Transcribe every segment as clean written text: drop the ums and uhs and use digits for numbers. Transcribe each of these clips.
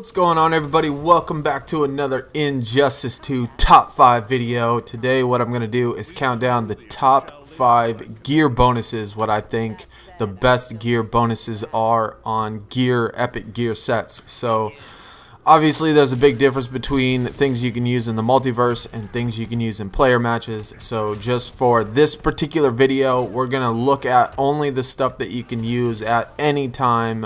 What's going on, everybody? Welcome back to another Injustice 2 top 5 video. Today what I'm going to do is count down the top 5 gear bonuses, what I think the best gear bonuses are on epic gear sets. So obviously there's a big difference between things you can use in the multiverse and things you can use in player matches. So just for this particular video, we're going to look at only the stuff that you can use at any time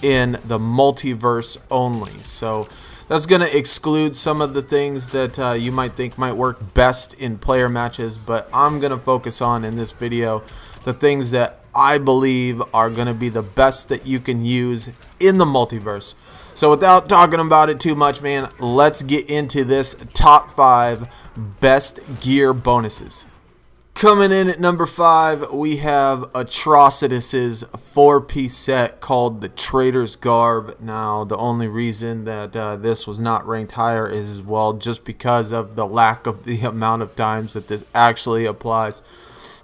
in the multiverse only. So that's going to exclude some of the things that you might think might work best in player matches, but I'm going to focus on in this video the things that I believe are going to be the best that you can use in the multiverse. So without talking about it too much, man, let's get into this top 5 best gear bonuses. Coming in at number 5, we have Atrocitus' 4-piece set called the Traitor's Garb. Now, the only reason that this was not ranked higher is, well, just because of the lack of the amount of times that this actually applies.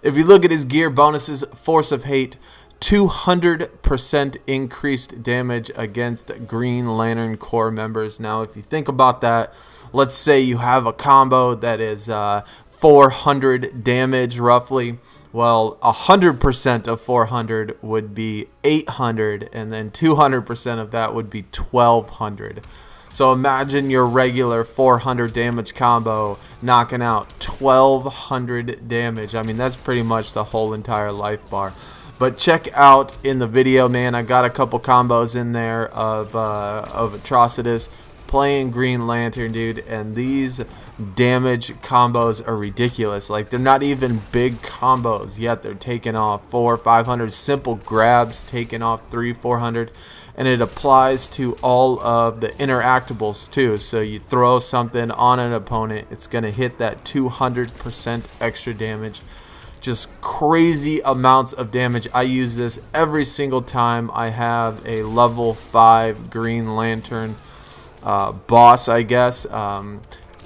If you look at his gear bonuses, Force of Hate, 200% increased damage against Green Lantern Corps members. Now, if you think about that, let's say you have a combo that is 400 damage roughly. Well, 100% of 400 would be 800, and then 200% of that would be 1200. So imagine your regular 400 damage combo knocking out 1200 damage. I mean, that's pretty much the whole entire life bar. But check out in the video, man, I got a couple combos in there of Atrocitus playing Green Lantern, dude, and these damage combos are ridiculous. Like, they're not even big combos, yet they're taking off 400 or 500 simple grabs, taking off 300-400, and it applies to all of the interactables too. So you throw something on an opponent, it's gonna hit that 200% extra damage. Just crazy amounts of damage. I use this every single time I have a level 5 Green Lantern boss, I guess.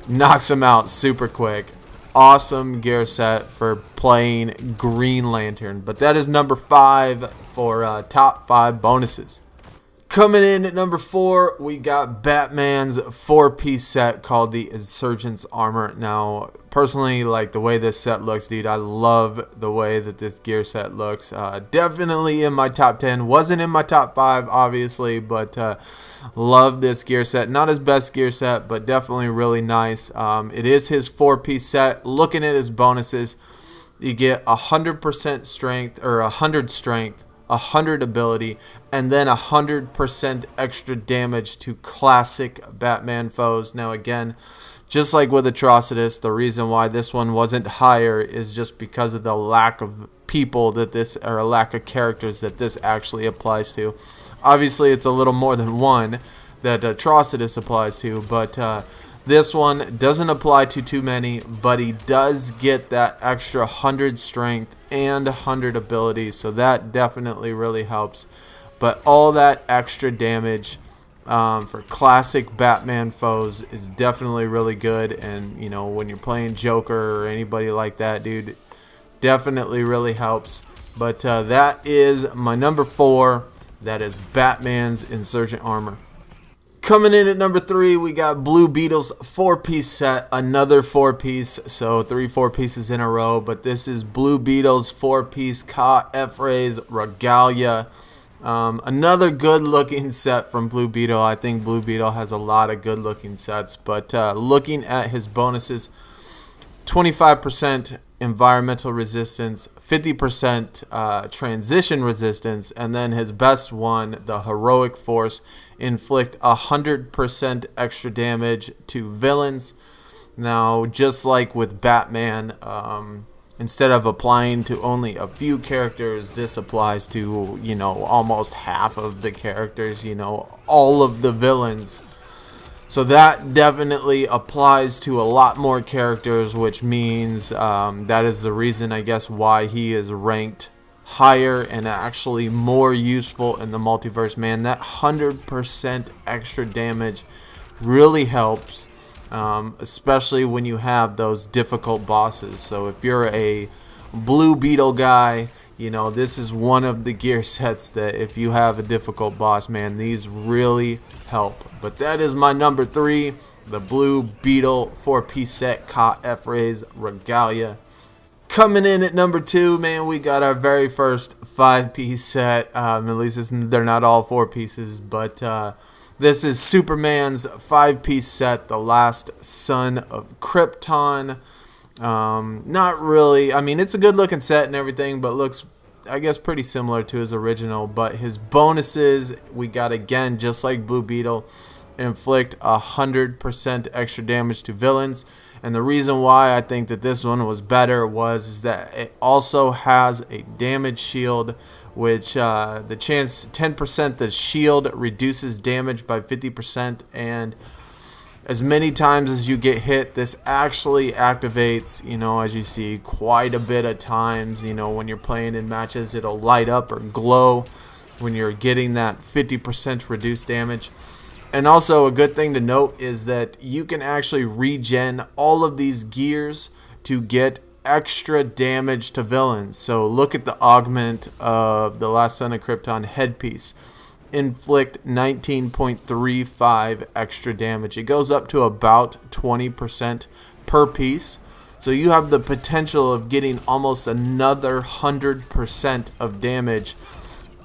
Knocks him out super quick. Awesome gear set for playing Green Lantern. But that is number 5 for top 5 bonuses. Coming in at number 4, we got Batman's 4-piece set called the Insurgent's Armor. Now, personally, like the way this set looks, dude, I love the way that this gear set looks. Definitely in my top 10. Wasn't in my top 5, obviously, but love this gear set. Not his best gear set, but definitely really nice. It is his 4-piece set. Looking at his bonuses, you get 100% strength, or 100 strength, 100 ability, and then 100% extra damage to classic Batman foes. Now again, just like with Atrocitus, the reason why this one wasn't higher is just because of the lack of people that this, or a lack of characters that this actually applies to. Obviously it's a little more than one that Atrocitus applies to, but this one doesn't apply to too many, but he does get that extra 100 strength and 100 ability, so that definitely really helps. But all that extra damage for classic Batman foes is definitely really good, and you know, when you're playing Joker or anybody like that, dude, definitely really helps. But that is my number 4. That is Batman's Insurgent Armor. Coming in at number 3, we got Blue Beetle's 4-piece set, another 4-piece, so 3 4-pieces in a row, but this is Blue Beetle's 4-piece kha-ef-re's Regalia. Another good looking set from Blue Beetle. I think Blue Beetle has a lot of good looking sets, but looking at his bonuses, 25% environmental resistance, 50% transition resistance, and then his best one, the Heroic Force, inflict 100% extra damage to villains. Now, just like with Batman, instead of applying to only a few characters, this applies to, you know, almost half of the characters, you know, all of the villains. So that definitely applies to a lot more characters, which means that is the reason, I guess, why he is ranked higher and actually more useful in the multiverse. Man, that 100% extra damage really helps, especially when you have those difficult bosses. So if you're a Blue Beetle guy, You know, this is one of the gear sets that if you have a difficult boss, man, these really help. But that is my number 3, the blue Beetle 4-piece set, kha-ef-re's Regalia. Coming in at number 2, man, we got our very first 5-piece set. At least they're not all 4 pieces, but this is Superman's 5-piece set, The Last Son of Krypton. Not really. I mean, it's a good looking set and everything, but looks, I guess, pretty similar to his original. But his bonuses, we got, again, just like Blue Beetle, inflict 100% extra damage to villains. And the reason why I think that this one was better is that it also has a damage shield, which the chance 10% the shield reduces damage by 50%, and as many times as you get hit, this actually activates, you know, as you see, quite a bit of times. You know, when you're playing in matches, it'll light up or glow when you're getting that 50% reduced damage. And also a good thing to note is that you can actually regen all of these gears to get extra damage to villains. So look at the augment of the Last Son of Krypton headpiece. Inflict 19.35 extra damage. It goes up to about 20% per piece. So you have the potential of getting almost another 100% of damage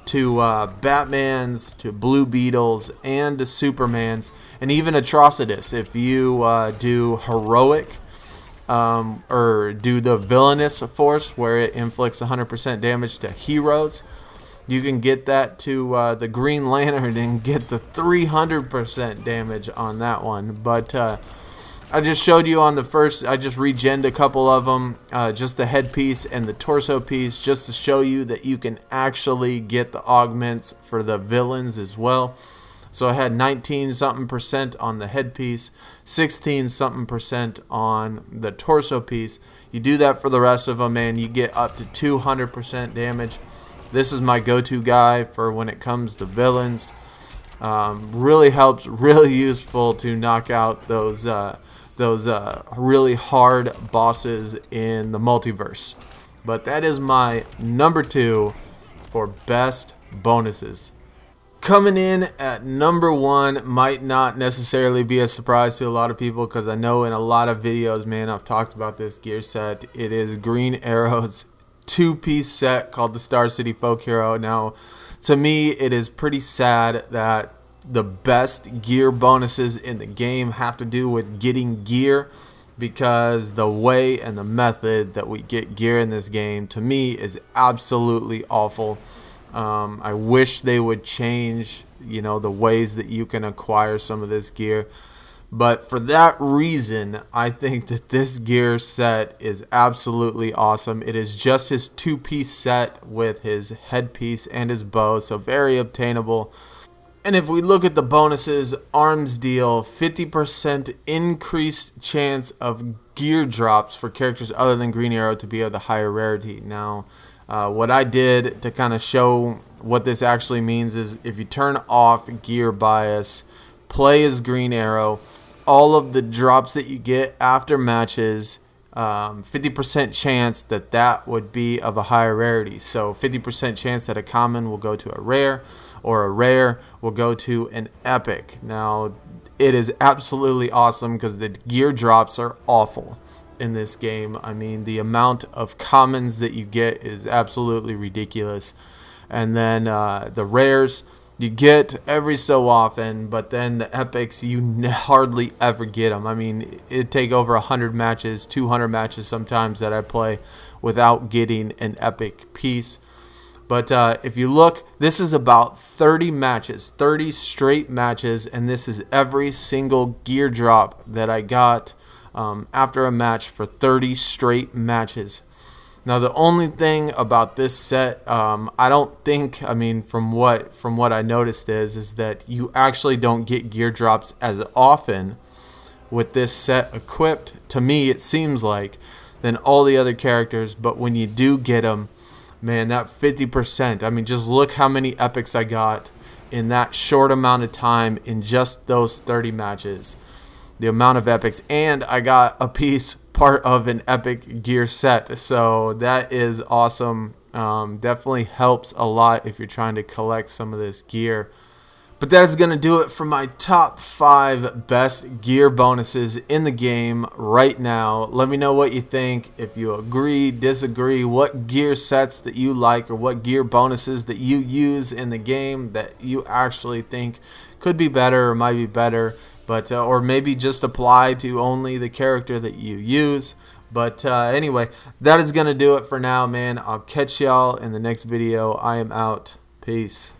to Batman's, to Blue Beetles, and to Superman's, and even Atrocitus. If you do heroic or do the villainous force where it inflicts 100% damage to heroes, you can get that to the Green Lantern and get the 300% damage on that one. But I just showed you on the first, I just regened a couple of them, just the headpiece and the torso piece, just to show you that you can actually get the augments for the villains as well. So I had 19-something% on the headpiece, 16-something% on the torso piece. You do that for the rest of them, and you get up to 200% damage. This is my go-to guy for when it comes to villains. Really helps, really useful to knock out those really hard bosses in the multiverse. But that is my number 2 for best bonuses. Coming in at number 1 might not necessarily be a surprise to a lot of people, because I know in a lot of videos, man, I've talked about this gear set. It is Green Arrow's 2-piece set called the Star City Folk Hero. Now, to me, it is pretty sad that the best gear bonuses in the game have to do with getting gear, because the way and the method that we get gear in this game, to me, is absolutely awful. I wish they would change, you know, the ways that you can acquire some of this gear. But for that reason, I think that this gear set is absolutely awesome. It is just his 2-piece set with his headpiece and his bow, so very obtainable. And if we look at the bonuses, arms deal 50% increased chance of gear drops for characters other than Green Arrow to be of the higher rarity. Now, what I did to kind of show what this actually means is if you turn off gear bias, play as Green Arrow, all of the drops that you get after matches, 50% chance that that would be of a higher rarity. So 50% chance that a common will go to a rare, or a rare will go to an epic. Now, it is absolutely awesome because the gear drops are awful in this game. I mean, the amount of commons that you get is absolutely ridiculous. And then the rares you get every so often, but then the epics, you hardly ever get them. I mean, it'd take over 100 matches, 200 matches sometimes that I play without getting an epic piece. But if you look, this is about 30 matches, 30 straight matches, and this is every single gear drop that I got after a match for 30 straight matches. Now, the only thing about this set, I don't think, I mean, from what I noticed is that you actually don't get gear drops as often with this set equipped, to me it seems like, than all the other characters. But when you do get them, man, that 50%, I mean, just look how many epics I got in that short amount of time in just those 30 matches. The amount of epics, and I got a piece part of an epic gear set, so that is awesome. Definitely helps a lot if you're trying to collect some of this gear. But that is going to do it for my top 5 best gear bonuses in the game right now. Let me know what you think. If you agree, disagree, what gear sets that you like or what gear bonuses that you use in the game that you actually think could be better or might be better. But or maybe just apply to only the character that you use. But anyway, that is going to do it for now, man. I'll catch y'all in the next video. I am out. Peace.